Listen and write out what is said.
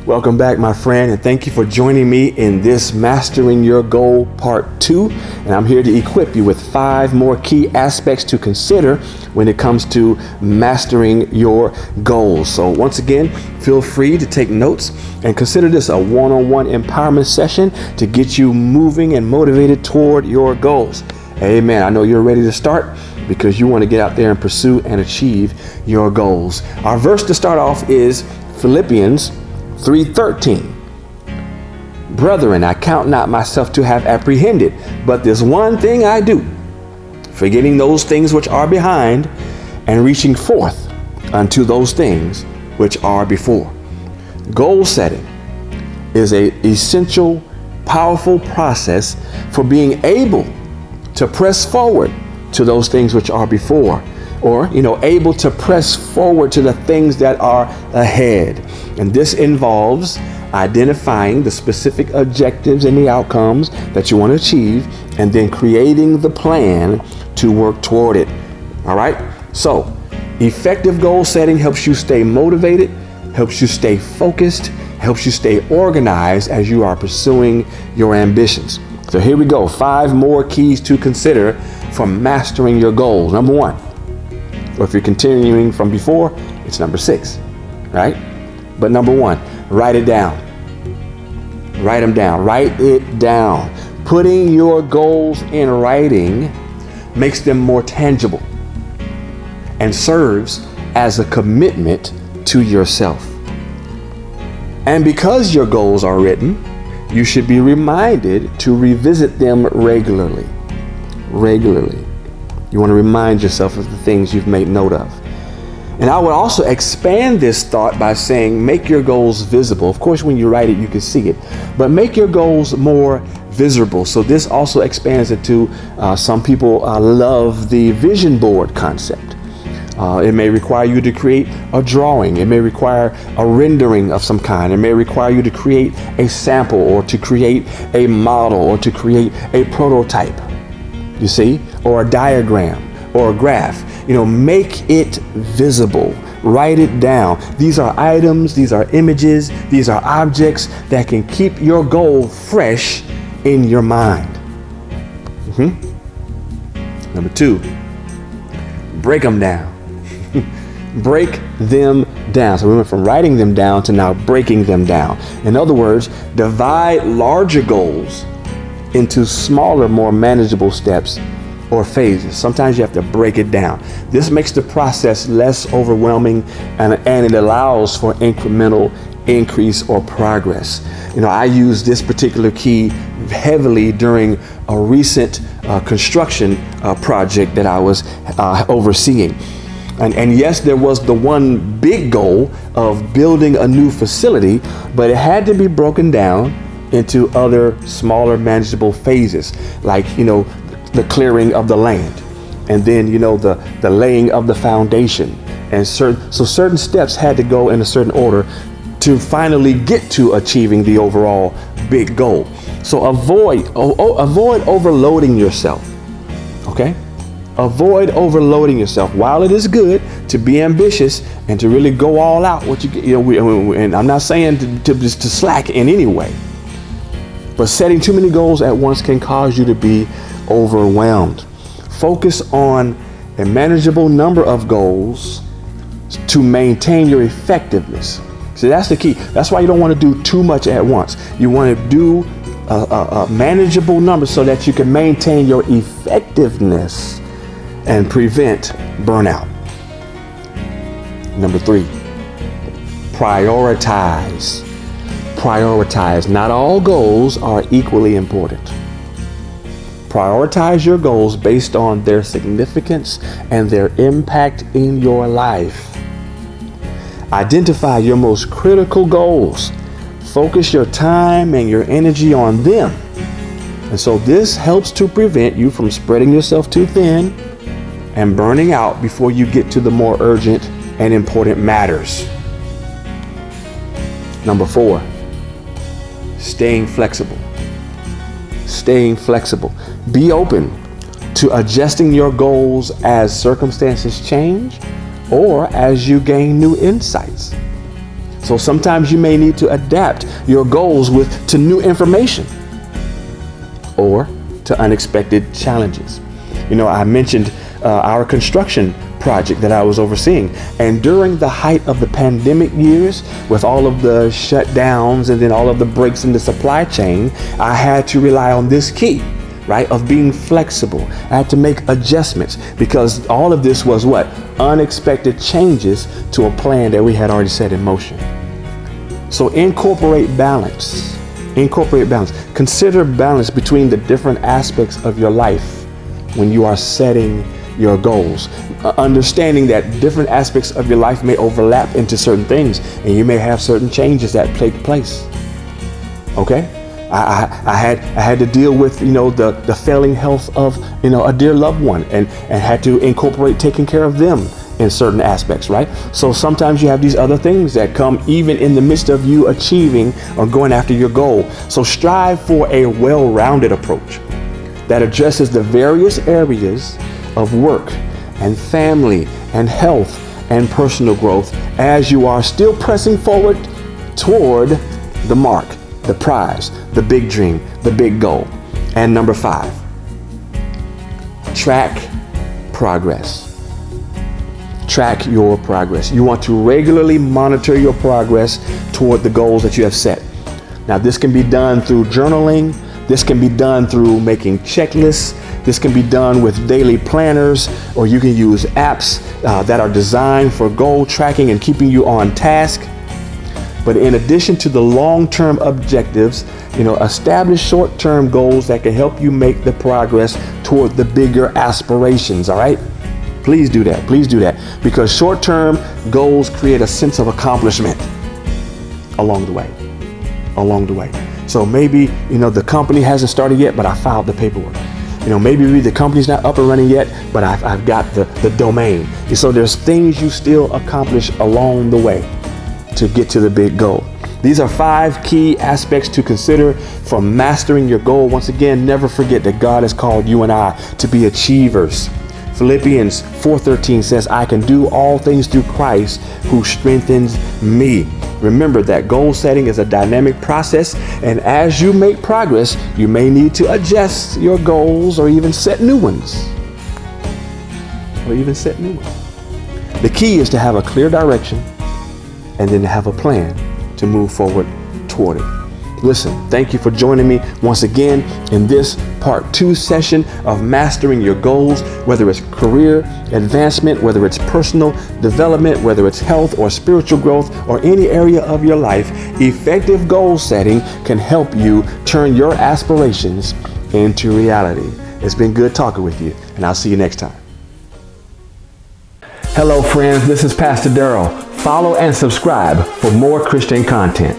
Welcome back, my friend, and thank you for joining me in this Mastering Your Goal Part 2. And I'm here to equip you with 5 more key aspects to consider when it comes to mastering your goals. So once again, feel free to take notes and consider this a one-on-one empowerment session to get you moving and motivated toward your goals. Amen. I know you're ready to start because you want to get out there and pursue and achieve your goals. Our verse to start off is Philippians 3:13. Brethren, I count not myself to have apprehended, but this one thing I do, forgetting those things which are behind and reaching forth unto those things which are before. Goal setting is an essential, powerful process for being able to press forward to those things which are before, or able to press forward to the things that are ahead. And this involves identifying the specific objectives and the outcomes that you want to achieve, and then creating the plan to work toward it. All right. So effective goal setting helps you stay motivated, helps you stay focused, helps you stay organized as you are pursuing your ambitions. So here we go. 5 more keys to consider for mastering your goals. Number 1, or if you're continuing from before, it's number 6, right? But number 1, write it down. Write them down. Write it down. Putting your goals in writing makes them more tangible and serves as a commitment to yourself. And because your goals are written, you should be reminded to revisit them regularly. You want to remind yourself of the things you've made note of. And I would also expand this thought by saying, make your goals visible. Of course, when you write it, you can see it, but make your goals more visible. So this also expands into, some people love the vision board concept. It may require you to create a drawing. It may require a rendering of some kind. It may require you to create a sample, or to create a model, or to create a prototype, you see, or a diagram or a graph. Make it visible. Write it down. These are items, these are images, these are objects that can keep your goal fresh in your mind. Number 2, break them down. Break them down. So we went from writing them down to now breaking them down. In other words, divide larger goals into smaller, more manageable steps or phases. Sometimes you have to break it down. This makes the process less overwhelming, and it allows for incremental increase or progress. I use this particular key heavily during a recent construction project that I was overseeing. And yes, there was the one big goal of building a new facility, but it had to be broken down into other smaller manageable phases, like the clearing of the land, and then the laying of the foundation, and certain steps had to go in a certain order to finally get to achieving the overall big goal. So avoid overloading yourself. Okay? Avoid overloading yourself. While it is good to be ambitious and to really go all out, and I'm not saying to slack in any way, but setting too many goals at once can cause you to be overwhelmed. Focus on a manageable number of goals to maintain your effectiveness. See, that's the key. That's why you don't want to do too much at once. You want to do a manageable number so that you can maintain your effectiveness and prevent burnout. Number 3, prioritize. Prioritize. Not all goals are equally important. Prioritize your goals based on their significance and their impact in your life. Identify your most critical goals. Focus your time and your energy on them. And so this helps to prevent you from spreading yourself too thin and burning out before you get to the more urgent and important matters. Number 4, staying flexible. Staying flexible. Be open to adjusting your goals as circumstances change or as you gain new insights. So sometimes you may need to adapt your goals to new information or to unexpected challenges. I mentioned our construction project that I was overseeing. And during the height of the pandemic years, with all of the shutdowns and then all of the breaks in the supply chain, I had to rely on this key, right, of being flexible. I had to make adjustments because all of this was what? Unexpected changes to a plan that we had already set in motion. So incorporate balance. Incorporate balance. Consider balance between the different aspects of your life when you are setting your goals. Understanding that different aspects of your life may overlap into certain things, and you may have certain changes that take place. Okay? I had to deal with the failing health of a dear loved one, and had to incorporate taking care of them in certain aspects, right? So sometimes you have these other things that come even in the midst of you achieving or going after your goal. So strive for a well-rounded approach that addresses the various areas of work and family and health and personal growth as you are still pressing forward toward the mark, the prize, the big dream, the big goal. And number 5, track progress. Track your progress. You want to regularly monitor your progress toward the goals that you have set. Now, this can be done through journaling. This can be done through making checklists. This can be done with daily planners, or you can use apps that are designed for goal tracking and keeping you on task. But in addition to the long-term objectives, establish short-term goals that can help you make the progress toward the bigger aspirations, all right? Please do that. Please do that. Because short-term goals create a sense of accomplishment along the way. Along the way. So maybe, the company hasn't started yet, but I filed the paperwork. Maybe the company's not up and running yet, but I've got the domain. And so there's things you still accomplish along the way to get to the big goal. These are 5 key aspects to consider for mastering your goal. Once again, never forget that God has called you and I to be achievers. Philippians 4:13 says, I can do all things through Christ who strengthens me. Remember that goal setting is a dynamic process, and as you make progress, you may need to adjust your goals or even set new ones. The key is to have a clear direction and then to have a plan to move forward toward it. Listen, thank you for joining me once again in this part 2 session of mastering your goals, whether it's career advancement, whether it's personal development, whether it's health or spiritual growth or any area of your life. Effective goal setting can help you turn your aspirations into reality. It's been good talking with you, and I'll see you next time. Hello, friends. This is Pastor Darrell. Follow and subscribe for more Christian content.